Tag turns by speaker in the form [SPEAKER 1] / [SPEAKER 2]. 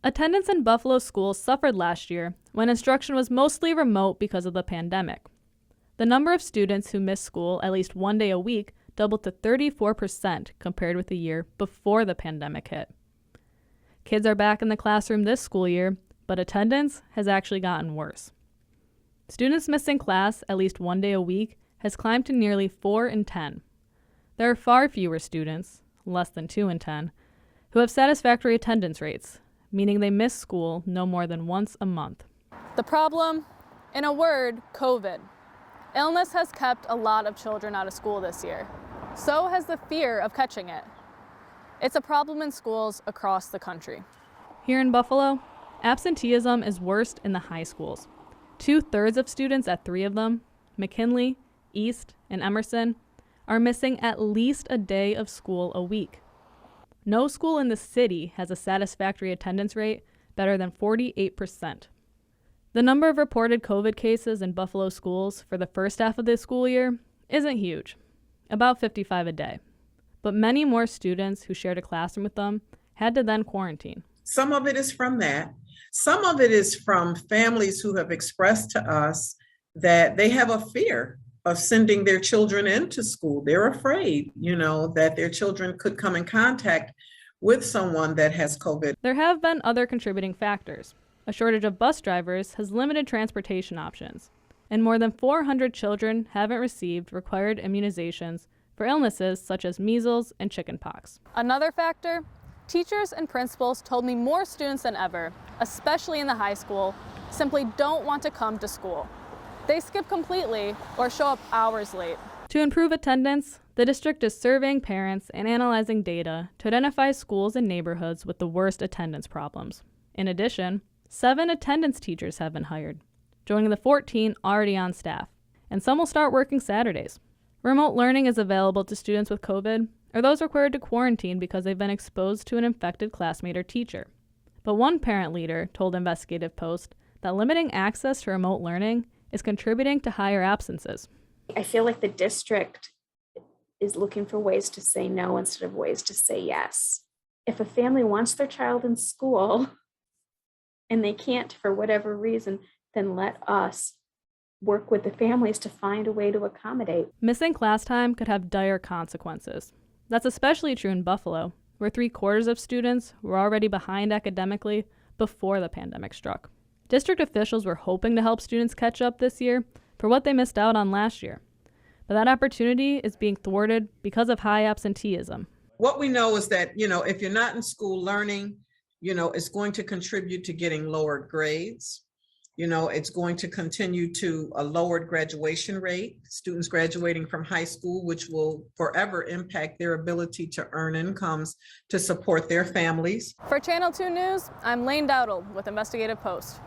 [SPEAKER 1] Attendance in Buffalo schools suffered last year when instruction was mostly remote because of the pandemic. The number of students who missed school at least one day a week doubled to 34% compared with the year before the pandemic hit. Kids are back in the classroom this school year, but attendance has actually gotten worse. Students missing class at least one day a week has climbed to nearly 4 in 10. There are far fewer students, less than 2 in 10, who have satisfactory attendance rates, meaning they miss school no more than once a month. The problem? In a word, COVID. Illness has kept a lot of children out of school this year. So has the fear of catching it. It's a problem in schools across the country. Here in Buffalo, absenteeism is worst in the high schools. 2/3 of students at 3 of them, McKinley, East, and Emerson, are missing at least a day of school a week. No school in the city has a satisfactory attendance rate better than 48%. The number of reported COVID cases in Buffalo schools for the first half of the school year isn't huge, about 55 a day. But many more students who shared a classroom with them had to then quarantine.
[SPEAKER 2] Some of it is from that. Some of it is from families who have expressed to us that they have a fear of sending their children into school. They're afraid, that their children could come in contact with someone that has COVID.
[SPEAKER 1] There have been other contributing factors. A shortage of bus drivers has limited transportation options, and more than 400 children haven't received required immunizations for illnesses such as measles and chickenpox. Another factor, teachers and principals told me more students than ever, especially in the high school, simply don't want to come to school. They skip completely or show up hours late. To improve attendance, the district is surveying parents and analyzing data to identify schools and neighborhoods with the worst attendance problems. In addition, 7 attendance teachers have been hired, joining the 14 already on staff, and some will start working Saturdays. Remote learning is available to students with COVID or those required to quarantine because they've been exposed to an infected classmate or teacher. But one parent leader told Investigative Post that limiting access to remote learning is contributing to higher absences.
[SPEAKER 3] I feel like the district is looking for ways to say no instead of ways to say yes. If a family wants their child in school and they can't for whatever reason, then let us work with the families to find a way to accommodate.
[SPEAKER 1] Missing class time could have dire consequences. That's especially true in Buffalo, where 3/4 of students were already behind academically before the pandemic struck. District officials were hoping to help students catch up this year for what they missed out on last year. But that opportunity is being thwarted because of high absenteeism.
[SPEAKER 2] What we know is that, if you're not in school learning, it's going to contribute to getting lower grades. It's going to continue to a lowered graduation rate, students graduating from high school, which will forever impact their ability to earn incomes to support their families.
[SPEAKER 1] For Channel 2 News, I'm Lane Dowdle with Investigative Post.